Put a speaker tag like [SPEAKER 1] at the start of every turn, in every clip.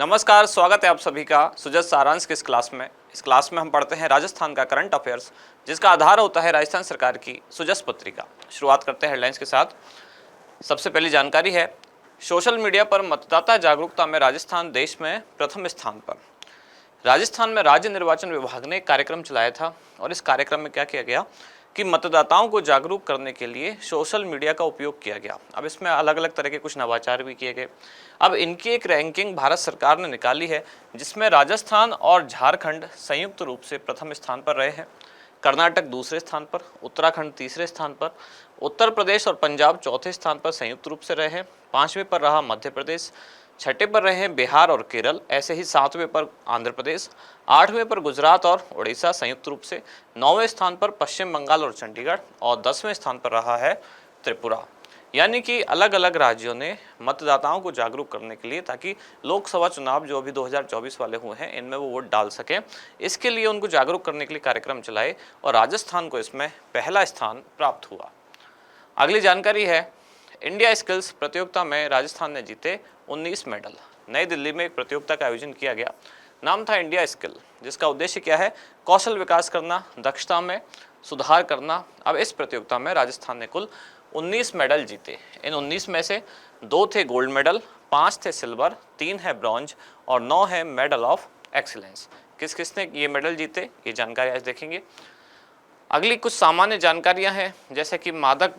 [SPEAKER 1] नमस्कार, स्वागत है आप सभी का सुजस सारांश की इस क्लास में। इस क्लास में हम पढ़ते हैं राजस्थान का करंट अफेयर्स, जिसका आधार होता है राजस्थान सरकार की सुजस पत्रिका। शुरुआत करते हैं हेडलाइंस के साथ। सबसे पहली जानकारी है, सोशल मीडिया पर मतदाता जागरूकता में राजस्थान देश में प्रथम स्थान पर। राजस्थान में राज्य निर्वाचन विभाग ने एक कार्यक्रम चलाया था और इस कार्यक्रम में क्या किया गया कि मतदाताओं को जागरूक करने के लिए सोशल मीडिया का उपयोग किया गया। अब इसमें अलग अलग तरह के कुछ नवाचार भी किए गए। अब इनकी एक रैंकिंग भारत सरकार ने निकाली है, जिसमें राजस्थान और झारखंड संयुक्त रूप से प्रथम स्थान पर रहे हैं, कर्नाटक दूसरे स्थान पर, उत्तराखंड तीसरे स्थान पर, उत्तर प्रदेश और पंजाब चौथे स्थान पर संयुक्त रूप से रहे हैं, पांचवें पर रहा मध्य प्रदेश, छठे पर रहे हैं बिहार और केरल, ऐसे ही सातवें पर आंध्र प्रदेश, आठवें पर गुजरात और उड़ीसा संयुक्त रूप से, नौवें स्थान पर पश्चिम बंगाल और चंडीगढ़ और 10वें स्थान पर रहा है त्रिपुरा। यानी कि अलग अलग राज्यों ने मतदाताओं को जागरूक करने के लिए, ताकि लोकसभा चुनाव जो अभी 2024 वाले हुए हैं इनमें वो वोट डाल सकें, इसके लिए उनको जागरूक करने के लिए कार्यक्रम चलाए और राजस्थान को इसमें पहला स्थान प्राप्त हुआ। अगली जानकारी है, इंडिया स्किल्स प्रतियोगिता में राजस्थान ने जीते 19 मेडल। नई दिल्ली में एक प्रतियोगिता का आयोजन किया गया, नाम था इंडिया स्किल, जिसका उद्देश्य क्या है, कौशल विकास करना, दक्षता में सुधार करना। अब इस प्रतियोगिता में राजस्थान ने कुल 19 मेडल जीते। इन 19 में से 2 थे गोल्ड मेडल, 5 थे सिल्वर, 3 है ब्रॉन्ज और 9 है मेडल ऑफ एक्सीलेंस। किस किसने ये मेडल जीते, ये जानकारी आज देखेंगे। अगली कुछ सामान्य जानकारियां हैं, जैसे कि मादक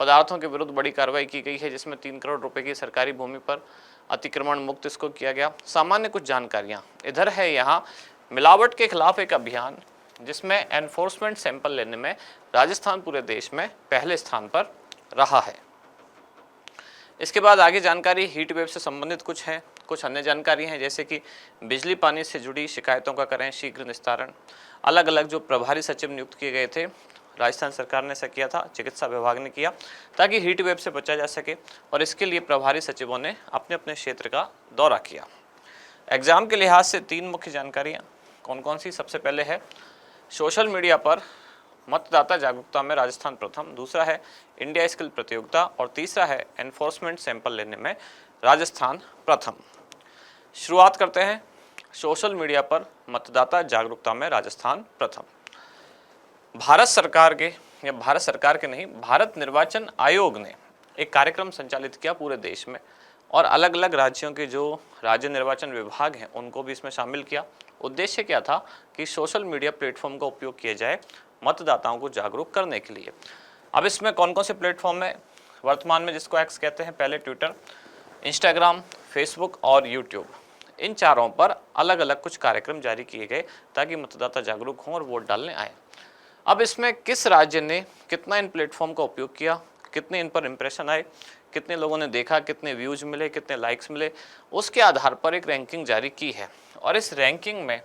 [SPEAKER 1] पदार्थों के विरुद्ध बड़ी कार्रवाई की गई है, जिसमें 3 करोड़ रुपए की सरकारी भूमि पर अतिक्रमण मुक्त इसको किया गया। सामान्य कुछ जानकारियां इधर है। यहाँ मिलावट के खिलाफ एक अभियान, जिसमें एनफोर्समेंट सैंपल लेने में राजस्थान पूरे देश में पहले स्थान पर रहा है। इसके बाद आगे जानकारी हीट वेव से संबंधित कुछ है, कुछ अन्य जानकारी हैं, जैसे कि बिजली पानी से जुड़ी शिकायतों का करें शीघ्र निस्तारण। अलग अलग जो प्रभारी सचिव नियुक्त किए गए थे, राजस्थान सरकार ने ऐसा किया था, चिकित्सा विभाग ने किया, ताकि हीट वेव से बचा जा सके, और इसके लिए प्रभारी सचिवों ने अपने अपने क्षेत्र का दौरा किया। एग्जाम के लिहाज से 3 मुख्य जानकारियाँ कौन कौन सी। सबसे पहले है, सोशल मीडिया पर मतदाता जागरूकता में राजस्थान प्रथम, दूसरा है इंडिया स्किल प्रतियोगिता और तीसरा है एनफोर्समेंट सैंपल लेने में राजस्थान प्रथम। शुरुआत करते हैं, सोशल मीडिया पर मतदाता जागरूकता में राजस्थान प्रथम। भारत सरकार के नहीं, भारत निर्वाचन आयोग ने एक कार्यक्रम संचालित किया पूरे देश में, और अलग अलग राज्यों के जो राज्य निर्वाचन विभाग हैं उनको भी इसमें शामिल किया। उद्देश्य क्या था कि सोशल मीडिया प्लेटफॉर्म का उपयोग किया जाए मतदाताओं को जागरूक करने के लिए। अब इसमें कौन कौन से प्लेटफॉर्म है वर्तमान में, जिसको एक्स कहते हैं, पहले ट्विटर, इंस्टाग्राम, फेसबुक और यूट्यूब, इन चारों पर अलग अलग कुछ कार्यक्रम जारी किए गए ताकि मतदाता जागरूक हों और वोट डालने आए। अब इसमें किस राज्य ने कितना इन प्लेटफॉर्म का उपयोग किया, कितने इन पर इंप्रेशन आए, कितने लोगों ने देखा, कितने व्यूज मिले, कितने लाइक्स मिले, उसके आधार पर एक रैंकिंग जारी की है, और इस रैंकिंग में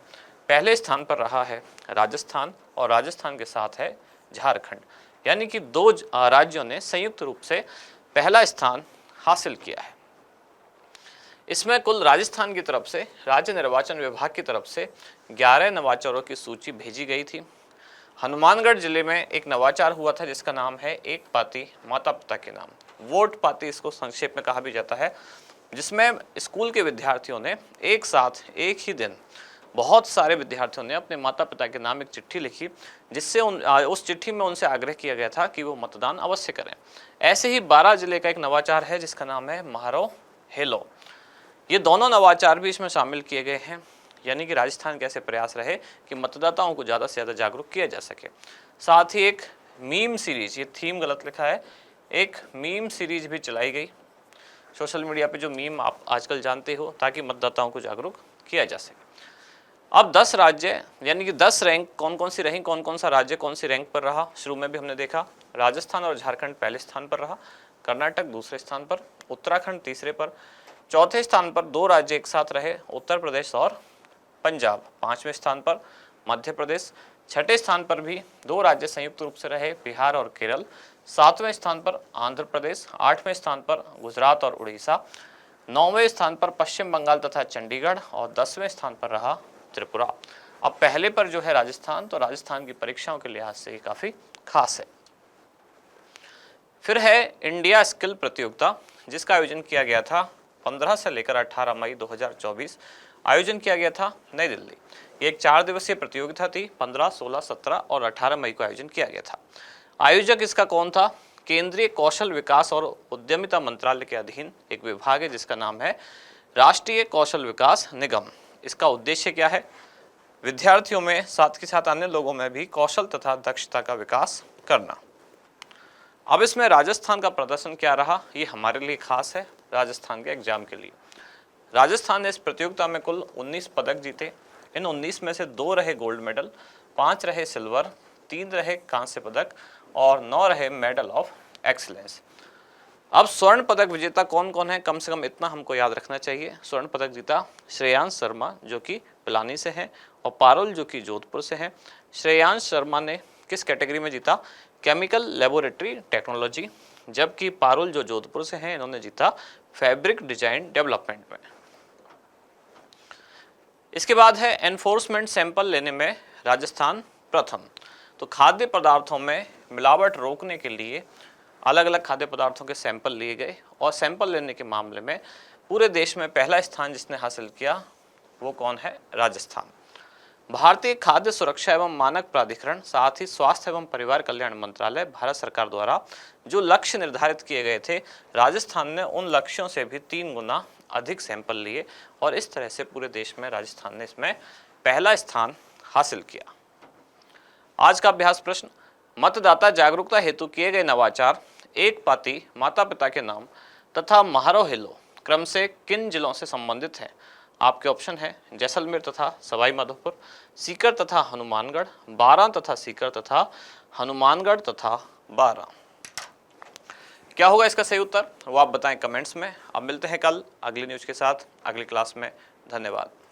[SPEAKER 1] पहले स्थान पर रहा है राजस्थान, और राजस्थान के साथ है झारखंड। यानी कि 2 राज्यों ने संयुक्त रूप से पहला स्थान हासिल किया है। इसमें कुल राजस्थान की तरफ से राज्य निर्वाचन विभाग की तरफ से 11 नवाचारों की सूची भेजी गई थी। हनुमानगढ़ जिले में एक नवाचार हुआ था, जिसका नाम है एक पाती माता पिता के नाम, वोट पाती इसको संक्षेप में कहा भी जाता है, जिसमें स्कूल के विद्यार्थियों ने एक साथ एक ही दिन बहुत सारे विद्यार्थियों ने अपने माता पिता के नाम एक चिट्ठी लिखी, जिससे उस चिट्ठी में उनसे आग्रह किया गया था कि वो मतदान अवश्य करें। ऐसे ही 12 जिले का एक नवाचार है, जिसका नाम है म्हारो हेलो। ये दोनों नवाचार भी इसमें शामिल किए गए हैं, यानी कि राजस्थान के ऐसे प्रयास रहे कि मतदाताओं को ज़्यादा से ज़्यादा जागरूक किया जा सके। साथ ही एक मीम सीरीज, ये थीम गलत लिखा है, एक मीम सीरीज भी चलाई गई सोशल मीडिया पे, जो मीम आप आजकल जानते हो, ताकि मतदाताओं को जागरूक किया जा सके। अब 10 राज्य यानी कि 10 रैंक कौन कौन सी रही, कौन कौन सा राज्य कौन सी रैंक पर रहा। शुरू में भी हमने देखा, राजस्थान और झारखंड पहले स्थान पर रहा, कर्नाटक दूसरे स्थान पर, उत्तराखंड तीसरे पर, चौथे स्थान पर 2 राज्य एक साथ रहे, उत्तर प्रदेश और पंजाब, 5वें स्थान पर मध्य प्रदेश, छठे स्थान पर भी 2 राज्य संयुक्त रूप से रहे, बिहार और केरल, 7वें स्थान पर आंध्र प्रदेश, 8वें स्थान पर गुजरात और उड़ीसा, 9वें स्थान पर पश्चिम बंगाल तथा चंडीगढ़ और 10वें स्थान पर रहा त्रिपुरा। अब पहले पर जो है राजस्थान, तो राजस्थान की परीक्षाओं के लिहाज से काफ़ी खास है। फिर है इंडिया स्किल प्रतियोगिता, जिसका आयोजन किया गया था 15 से लेकर 18 मई 2024 आयोजन किया गया था नई दिल्ली। ये एक 4 दिवसीय प्रतियोगिता थी। 15, 16, 17 और 18 मई को आयोजन किया गया था। आयोजक इसका कौन था? केंद्रीय कौशल विकास और उद्यमिता मंत्रालय के अधीन एक विभाग है जिसका नाम है राष्ट्रीय कौशल विकास निगम। इसका उद्देश्य क्या है? विद्यार्थियों में साथ के साथ अन्य लोगों में भी कौशल तथा दक्षता का विकास करना। अब इसमें राजस्थान का प्रदर्शन क्या रहा, ये हमारे लिए खास है राजस्थान के एग्जाम के लिए। राजस्थान ने इस प्रतियोगिता में कुल 19 पदक जीते। इन 19 में से 2 रहे गोल्ड मेडल, 5 रहे सिल्वर, 3 रहे कांस्य पदक और 9 रहे मेडल ऑफ एक्सीलेंस। अब स्वर्ण पदक विजेता कौन कौन है, कम से कम इतना हमको याद रखना चाहिए। स्वर्ण पदक जीता श्रेयांश शर्मा जो कि पिलानी से हैं और पारुल जो कि जोधपुर से हैं। श्रेयांश शर्मा ने किस कैटेगरी में जीता? केमिकल लेबोरेटरी टेक्नोलॉजी, जबकि पारुल जो जोधपुर से हैं इन्होंने जीता फैब्रिक डिजाइन डेवलपमेंट में। इसके बाद है एनफोर्समेंट सैंपल लेने में राजस्थान प्रथम। तो खाद्य पदार्थों में मिलावट रोकने के लिए अलग अलग खाद्य पदार्थों के सैंपल लिए गए और सैंपल लेने के मामले में पूरे देश में पहला स्थान जिसने हासिल किया वो कौन है? राजस्थान। भारतीय खाद्य सुरक्षा एवं मानक प्राधिकरण साथ ही स्वास्थ्य एवं परिवार कल्याण मंत्रालय भारत सरकार द्वारा जो लक्ष्य निर्धारित किए गए थे, राजस्थान ने उन लक्ष्यों से भी 3 गुना अधिक सैंपल लिए और इस तरह से पूरे देश में राजस्थान ने इसमें पहला स्थान हासिल किया। आज का अभ्यास प्रश्न, मतदाता जागरूकता हेतु किए गए नवाचार एक पाती माता पिता के नाम तथा महारो हिलो क्रम से किन जिलों से संबंधित है? आपके ऑप्शन है जैसलमेर तथा सवाई माधोपुर, सीकर तथा हनुमानगढ़, बारां तथा सीकर तथा हनुमानगढ़ तथा बारां। क्या होगा इसका सही उत्तर वो आप बताएं कमेंट्स में। अब मिलते हैं कल अगली न्यूज के साथ अगली क्लास में। धन्यवाद।